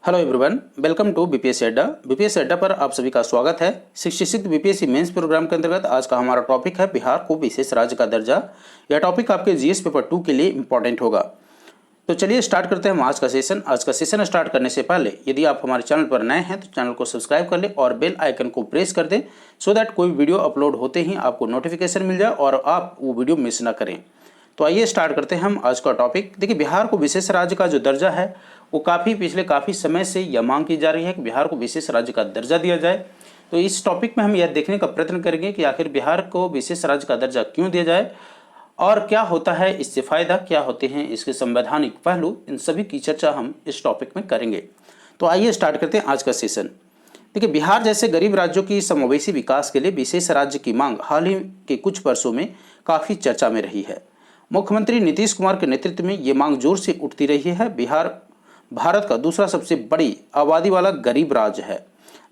Hello everyone, welcome to BPSC Adda. BPSC Adda पर आप सभी का स्वागत है। 66 बीपीएससी मेंस प्रोग्राम के अंतर्गत आज का हमारा टॉपिक है बिहार को विशेष राज्य का दर्जा। यह टॉपिक आपके जीएस पेपर 2 के लिए इंपॉर्टेंट होगा। तो चलिए स्टार्ट करते हैं हम आज का सेशन। आज का सेशन स्टार्ट करने से पहले यदि आप हमारे चैनल पर नए हैं तो चैनल को सब्सक्राइब कर लें और बेल आइकन को प्रेस कर दें सो दैट कोई वीडियो अपलोड होते ही आपको नोटिफिकेशन मिल जाए और आप वो वीडियो मिस ना करें। तो आइए स्टार्ट करते हैं हम आज का टॉपिक। देखिए, बिहार को विशेष राज्य का जो दर्जा है वो पिछले काफ़ी समय से यह मांग की जा रही है कि बिहार को विशेष राज्य का दर्जा दिया जाए। तो इस टॉपिक में हम यह देखने का प्रयत्न करेंगे कि आखिर बिहार को विशेष राज्य का दर्जा क्यों दिया जाए और क्या होता है इससे फ़ायदा, क्या होते हैं इसके संवैधानिक पहलू, इन सभी की चर्चा हम इस टॉपिक में करेंगे। तो आइए स्टार्ट करते हैं आज का सेशन। देखिए, बिहार जैसे गरीब राज्यों की समावेशी विकास के लिए विशेष राज्य की मांग हाल ही के कुछ वर्षों में काफ़ी चर्चा में रही है। मुख्यमंत्री नीतीश कुमार के नेतृत्व में ये मांग जोर से उठती रही है। बिहार भारत का दूसरा सबसे बड़ी आबादी वाला गरीब राज्य है,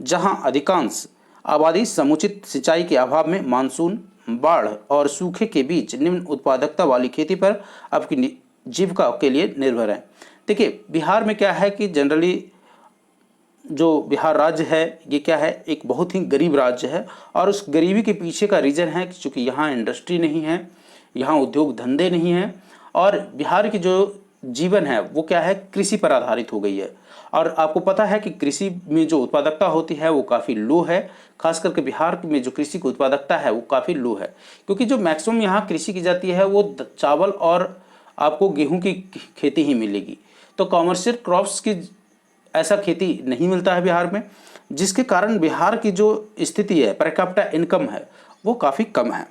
जहां अधिकांश आबादी समुचित सिंचाई के अभाव में मानसून, बाढ़ और सूखे के बीच निम्न उत्पादकता वाली खेती पर अपनी जीविका के लिए निर्भर है। देखिए, बिहार में क्या है कि जनरली जो बिहार राज्य है ये क्या है, एक बहुत ही गरीब राज्य है और उस गरीबी के पीछे का रीज़न है कि चूँकि यहाँ इंडस्ट्री नहीं है, यहाँ उद्योग धंधे नहीं हैं और बिहार की जो जीवन है वो क्या है, कृषि पर आधारित हो गई है। और आपको पता है कि कृषि में जो उत्पादकता होती है वो काफ़ी लो है। खास करके बिहार में जो कृषि की उत्पादकता है वो काफ़ी लो है, क्योंकि जो मैक्सिमम यहाँ कृषि की जाती है वो चावल और आपको गेहूँ की खेती ही मिलेगी। तो कॉमर्शियल क्रॉप्स की ऐसा खेती नहीं मिलता है बिहार में, जिसके कारण बिहार की जो स्थिति है, पर कैपिटा इनकम है, वो काफ़ी कम है।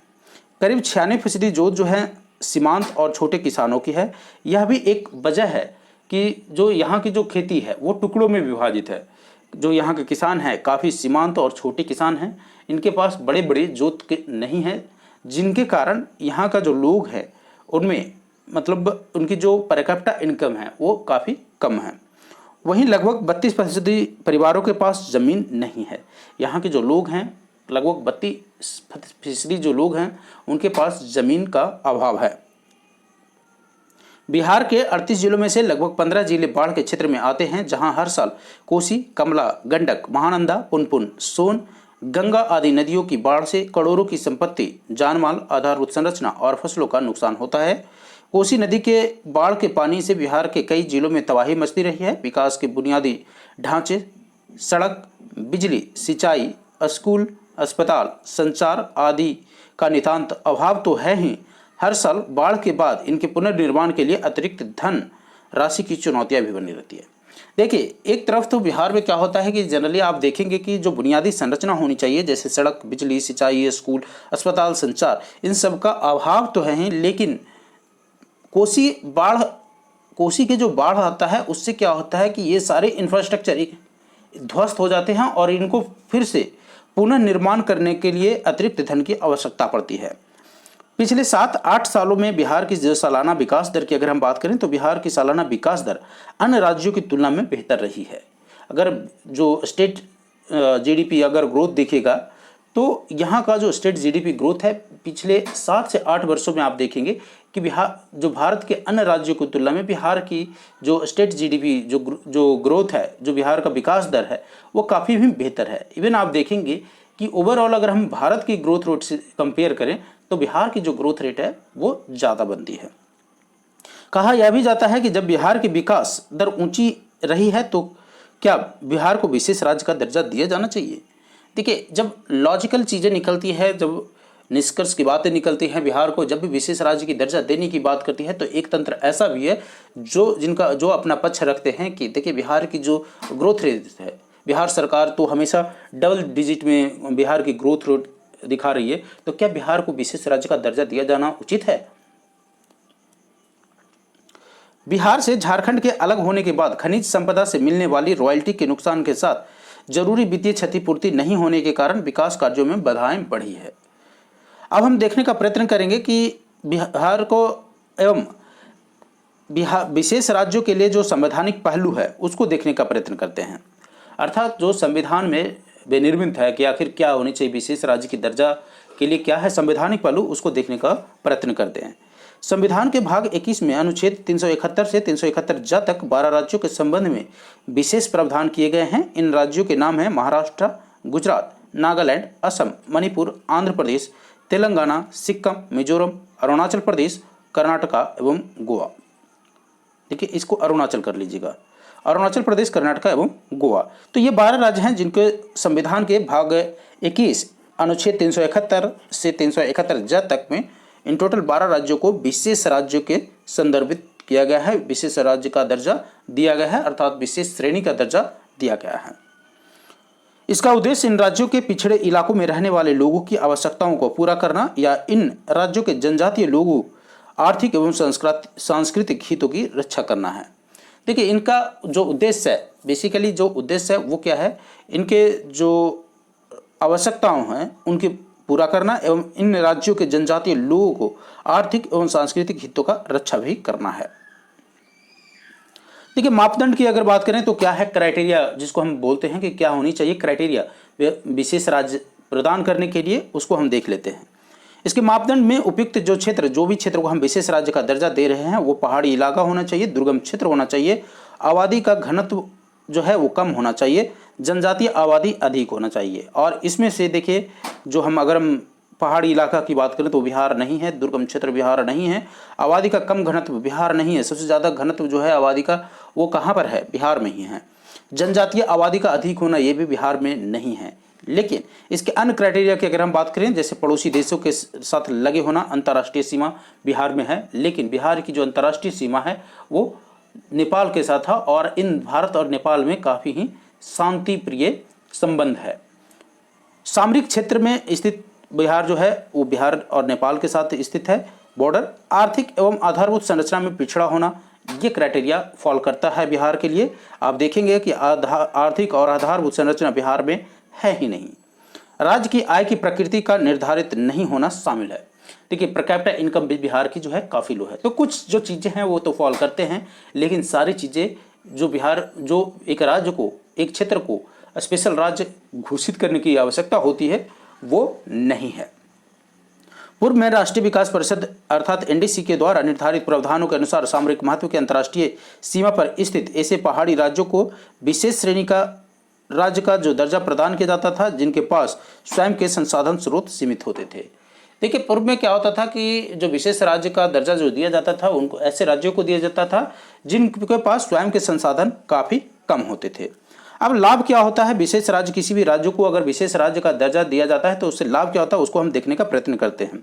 करीब 96% जोत जो है सीमांत और छोटे किसानों की है। यह भी एक वजह है कि जो यहाँ की जो खेती है वो टुकड़ों में विभाजित है। जो यहाँ के किसान हैं काफ़ी सीमांत और छोटे किसान हैं, इनके पास बड़े बड़े जोत के नहीं हैं, जिनके कारण यहाँ का जो लोग है उनमें मतलब उनकी जो पर कैपिटा इनकम है वो काफ़ी कम है। वहीं लगभग 32% परिवारों के पास ज़मीन नहीं है। यहाँ के जो लोग हैं लगभग 32% जो लोग हैं उनके पास ज़मीन का अभाव है। बिहार के 38 जिलों में से लगभग 15 जिले बाढ़ के क्षेत्र में आते हैं, जहां हर साल कोसी, कमला, गंडक, महानंदा, पुनपुन, सोन, गंगा आदि नदियों की बाढ़ से करोड़ों की संपत्ति, जानमाल, आधारभूत संरचना और फसलों का नुकसान होता है। कोसी नदी के बाढ़ के पानी से बिहार के कई जिलों में तबाही मचती रही है। विकास के बुनियादी ढांचे, सड़क, बिजली, सिंचाई, स्कूल, अस्पताल, संचार आदि का नितांत अभाव तो है ही, हर साल बाढ़ के बाद इनके पुनर्निर्माण के लिए अतिरिक्त धन राशि की चुनौतियां भी बनी रहती है। देखिए, एक तरफ तो बिहार में क्या होता है कि जनरली आप देखेंगे कि जो बुनियादी संरचना होनी चाहिए जैसे सड़क, बिजली, सिंचाई, स्कूल, अस्पताल, संचार, इन सब का अभाव तो है ही, लेकिन कोसी के जो बाढ़ आता है उससे क्या होता है कि ये सारे इंफ्रास्ट्रक्चर ध्वस्त हो जाते हैं और इनको फिर से पुनर्निर्माण करने के लिए अतिरिक्त धन की आवश्यकता पड़ती है। पिछले 7-8 सालों में बिहार की जो सालाना विकास दर की अगर हम बात करें तो बिहार की सालाना विकास दर अन्य राज्यों की तुलना में बेहतर रही है। अगर जो स्टेट जीडीपी अगर ग्रोथ देखेगा तो यहाँ का जो स्टेट जीडीपी ग्रोथ है पिछले 7 से 8 वर्षों में आप देखेंगे कि बिहार जो भारत के अन्य राज्यों की तुलना में बिहार की जो स्टेट जीडीपी जो ग्रोथ है, जो बिहार का विकास दर है वो काफ़ी भी बेहतर है। इवन आप देखेंगे कि ओवरऑल अगर हम भारत की ग्रोथ रेट से कंपेयर करें तो बिहार की जो ग्रोथ रेट है वो ज़्यादा बनती है। कहा यह भी जाता है कि जब बिहार की विकास दर ऊंची रही है तो क्या बिहार को विशेष राज्य का दर्जा दिया जाना चाहिए। देखिए, जब लॉजिकल चीज़ें निकलती है, जब निष्कर्ष की बातें निकलती हैं, बिहार को जब भी विशेष राज्य की दर्जा देने की बात करती है तो एक तंत्र ऐसा भी है जो अपना पक्ष रखते हैं कि देखिए बिहार की जो ग्रोथ रेट है, बिहार सरकार तो हमेशा डबल डिजिट में बिहार की ग्रोथ रेट दिखा रही है, तो क्या बिहार को विशेष राज्य का दर्जा दिया जाना उचित है। बिहार से झारखंड के अलग होने के बाद खनिज संपदा से मिलने वाली रॉयल्टी के नुकसान के साथ जरूरी वित्तीय क्षतिपूर्ति नहीं होने के कारण विकास कार्यों में बाधाएं बढ़ी है। अब हम देखने का प्रयत्न करेंगे कि बिहार को एवं बिहार विशेष राज्यों के लिए जो संवैधानिक पहलू है उसको देखने का प्रयत्न करते हैं। अर्थात जो संविधान में विनिर्मित है कि आखिर क्या होनी चाहिए विशेष राज्य की दर्जा के लिए, क्या है संवैधानिक पहलू, उसको देखने का प्रयत्न करते हैं। संविधान के भाग 21 में अनुच्छेद 371 से 371 ज तक 12 राज्यों के संबंध में विशेष प्रावधान किए गए हैं। इन राज्यों के नाम हैं महाराष्ट्र, गुजरात, नागालैंड, असम, मणिपुर, आंध्र प्रदेश, तेलंगाना, सिक्किम, मिजोरम, अरुणाचल प्रदेश, कर्नाटका एवं गोवा। देखिए, इसको अरुणाचल कर लीजिएगा, अरुणाचल प्रदेश, कर्नाटका एवं गोवा। तो ये 12 राज्य हैं जिनके संविधान के भाग 21 अनुच्छेद 371 से 371 ज तक में इन टोटल 12 राज्यों को विशेष राज्यों के संदर्भित किया गया है, विशेष राज्य का दर्जा दिया गया है, अर्थात विशेष श्रेणी का दर्जा दिया गया है। इसका उद्देश्य इन राज्यों के पिछड़े इलाकों में रहने वाले लोगों की आवश्यकताओं को पूरा करना या इन राज्यों के जनजातीय लोगों आर्थिक एवं सांस्कृतिक हितों की रक्षा करना है। देखिए, इनका जो उद्देश्य है, बेसिकली जो उद्देश्य है वो क्या है, इनके जो आवश्यकताओं हैं उनकी पूरा करना एवं इन राज्यों के जनजातीय लोगों को आर्थिक एवं सांस्कृतिक हितों का रक्षा भी करना है। देखिए, मापदंड की अगर बात करें तो क्या है क्राइटेरिया, जिसको हम बोलते हैं कि क्या होनी चाहिए क्राइटेरिया विशेष राज्य प्रदान करने के लिए, उसको हम देख लेते हैं। इसके मापदंड में उपयुक्त जो भी क्षेत्र को हम विशेष राज्य का दर्जा दे रहे हैं वो पहाड़ी इलाका होना चाहिए, दुर्गम क्षेत्र होना चाहिए, आबादी का घनत्व जो है वो कम होना चाहिए, जनजातीय आबादी अधिक होना चाहिए। और इसमें से देखिए, जो अगर हम पहाड़ी इलाका की बात करें तो बिहार नहीं है, दुर्गम क्षेत्र बिहार नहीं है, आबादी का कम घनत्व बिहार नहीं है, सबसे ज़्यादा घनत्व जो है आबादी का वो कहाँ पर है, बिहार में ही है। जनजातीय आबादी का अधिक होना ये भी बिहार में नहीं है। लेकिन इसके अन्य क्राइटेरिया की अगर हम बात करें, जैसे पड़ोसी देशों के साथ लगे होना, अंतर्राष्ट्रीय सीमा बिहार में है, लेकिन बिहार की जो अंतर्राष्ट्रीय सीमा है वो नेपाल के साथ है और इन भारत और नेपाल में काफ़ी ही शांति प्रिय संबंध है। सामरिक क्षेत्र में स्थित बिहार जो है वो बिहार और नेपाल के साथ स्थित है बॉर्डर। आर्थिक एवं आधारभूत संरचना में पिछड़ा होना, ये क्राइटेरिया फॉल करता है बिहार के लिए। आप देखेंगे कि आर्थिक और आधारभूत संरचना बिहार में है ही नहीं। राज्य की आय की प्रकृति का निर्धारित नहीं होना शामिल है। देखिए, पर कैपिटा इनकम भी बिहार की जो है काफ़ी लो है। तो कुछ जो चीज़ें हैं वो तो फॉल करते हैं, लेकिन सारी चीज़ें जो बिहार, जो एक राज्य को, एक क्षेत्र को स्पेशल राज्य घोषित करने की आवश्यकता होती है वो नहीं है। पूर्व में राष्ट्रीय विकास परिषद अर्थात एनडीसी के द्वारा निर्धारित प्रावधानों के अनुसार सामरिक महत्व के अंतर्राष्ट्रीय सीमा पर स्थित ऐसे पहाड़ी राज्यों को विशेष श्रेणी का राज्य का जो दर्जा प्रदान किया जाता था जिनके पास स्वयं के संसाधन स्रोत सीमित होते थे। देखिए, पूर्व में क्या होता था कि जो विशेष राज्य का दर्जा जो दिया जाता था उनको ऐसे राज्यों को दिया जाता था जिनके पास स्वयं के संसाधन काफ़ी कम होते थे। अब लाभ क्या होता है, विशेष राज्य, किसी भी राज्य को अगर विशेष राज्य का दर्जा दिया जाता है तो उससे लाभ क्या होता है उसको हम देखने का प्रयत्न करते हैं।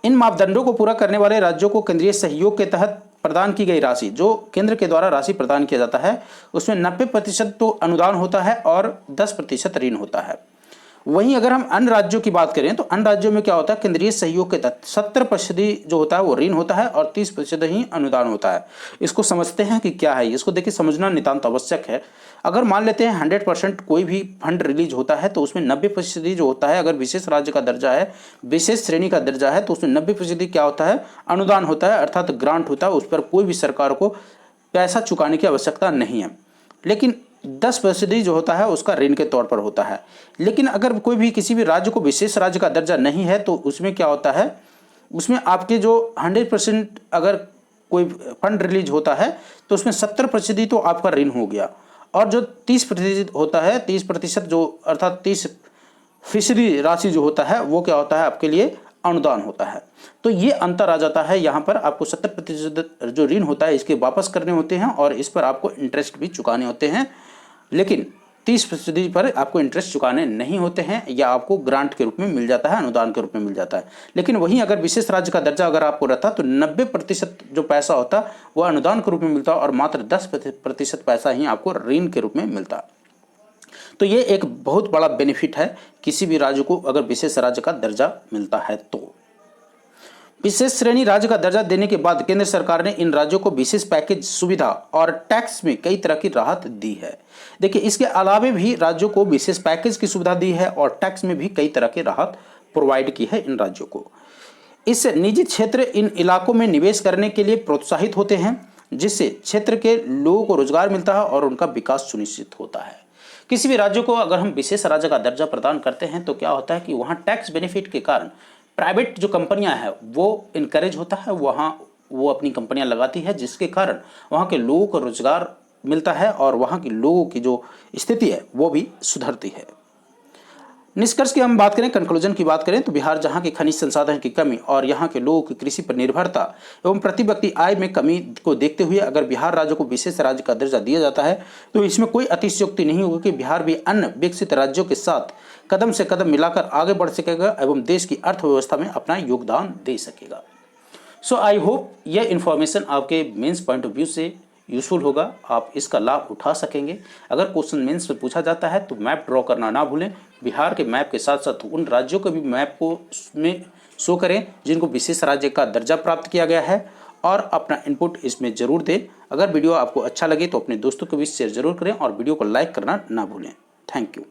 इन मापदंडों को पूरा करने वाले राज्यों को केंद्रीय सहयोग के तहत प्रदान की गई राशि, जो केंद्र के द्वारा राशि प्रदान किया जाता है, उसमें 90% तो अनुदान होता है और 10% ऋण होता है। वहीं अगर हम अन्य राज्यों की बात करें तो अन्य राज्यों में क्या होता है, केंद्रीय सहयोग के तहत 70% जो होता है वो ऋण होता है और 30% ही अनुदान होता है। इसको समझते हैं कि क्या है, इसको देखिए समझना नितांत आवश्यक है। अगर मान लेते हैं 100% कोई भी फंड रिलीज होता है तो उसमें 90% जो होता है, अगर विशेष राज्य का दर्जा है, विशेष श्रेणी का दर्जा है, तो उसमें 90% क्या होता है, अनुदान होता है, अर्थात ग्रांट होता है। उस पर कोई भी सरकार को पैसा चुकाने की आवश्यकता नहीं है। लेकिन 10% जो होता है उसका ऋण के तौर पर होता है। लेकिन अगर कोई भी किसी भी राज्य को विशेष राज्य का दर्जा नहीं है तो उसमें क्या होता है, उसमें आपके जो 100% अगर कोई फंड रिलीज होता है तो उसमें 70% तो आपका ऋण हो गया और जो 30% होता है, 30% जो अर्थात 30% राशि जो होता है वो क्या होता है, आपके लिए अनुदान होता है। तो ये अंतर आ जाता है। यहाँ पर आपको 70% जो ऋण होता है इसके वापस करने होते हैं और इस पर आपको इंटरेस्ट भी चुकाने होते हैं, लेकिन 30% पर आपको इंटरेस्ट चुकाने नहीं होते हैं या आपको ग्रांट के रूप में मिल जाता है, अनुदान के रूप में मिल जाता है। लेकिन वहीं अगर विशेष राज्य का दर्जा अगर आपको रहता तो 90% जो पैसा होता वो अनुदान के रूप में मिलता और मात्र 10% पैसा ही आपको ऋण के रूप में मिलता। तो ये एक बहुत बड़ा बेनिफिट है किसी भी राज्य को अगर विशेष राज्य का दर्जा मिलता है तो। विशेष श्रेणी राज्य का दर्जा देने के बाद केंद्र सरकार ने इन राज्यों को विशेष पैकेज सुविधा और टैक्स में कई तरह की राहत दी है। देखिए, इसके अलावे भी राज्यों को विशेष पैकेज की सुविधा दी है और टैक्स में भी कई तरह की राहत प्रोवाइड की है इन राज्यों को। इससे निजी क्षेत्र इन इलाकों में निवेश करने के लिए प्रोत्साहित होते हैं, जिससे क्षेत्र के लोगों को रोजगार मिलता है और उनका विकास सुनिश्चित होता है। किसी भी राज्य को अगर हम विशेष राज्य का दर्जा प्रदान करते हैं तो क्या होता है कि वहाँ टैक्स बेनिफिट के कारण प्राइवेट जो कंपनियां हैं वो इनकरेज होता है, वहाँ वो अपनी कंपनियां लगाती है, जिसके कारण वहाँ के लोगों को रोजगार मिलता है और वहाँ के लोगों की जो स्थिति है वो भी सुधरती है। निष्कर्ष की हम बात करें, कंक्लूजन की बात करें तो बिहार जहां की खनिज संसाधन की कमी और यहां के लोगों की कृषि पर निर्भरता एवं प्रति व्यक्ति आय में कमी को देखते हुए अगर बिहार राज्य को विशेष राज्य का दर्जा दिया जाता है तो इसमें कोई अतिशयोक्ति नहीं होगी कि बिहार भी अन्य विकसित राज्यों के साथ कदम से कदम मिलाकर आगे बढ़ सकेगा एवं देश की अर्थव्यवस्था में अपना योगदान दे सकेगा। सो आई होप यह इन्फॉर्मेशन आपके मेंस पॉइंट ऑफ व्यू से यूजफुल होगा, आप इसका लाभ उठा सकेंगे। अगर क्वेश्चन मेंस में पूछा जाता है तो मैप ड्रॉ करना ना भूलें। बिहार के मैप के साथ साथ उन राज्यों के भी मैप को में शो करें जिनको विशेष राज्य का दर्जा प्राप्त किया गया है और अपना इनपुट इसमें जरूर दें। अगर वीडियो आपको अच्छा लगे तो अपने दोस्तों के बीच शेयर जरूर करें और वीडियो को लाइक करना ना भूलें। Thank you.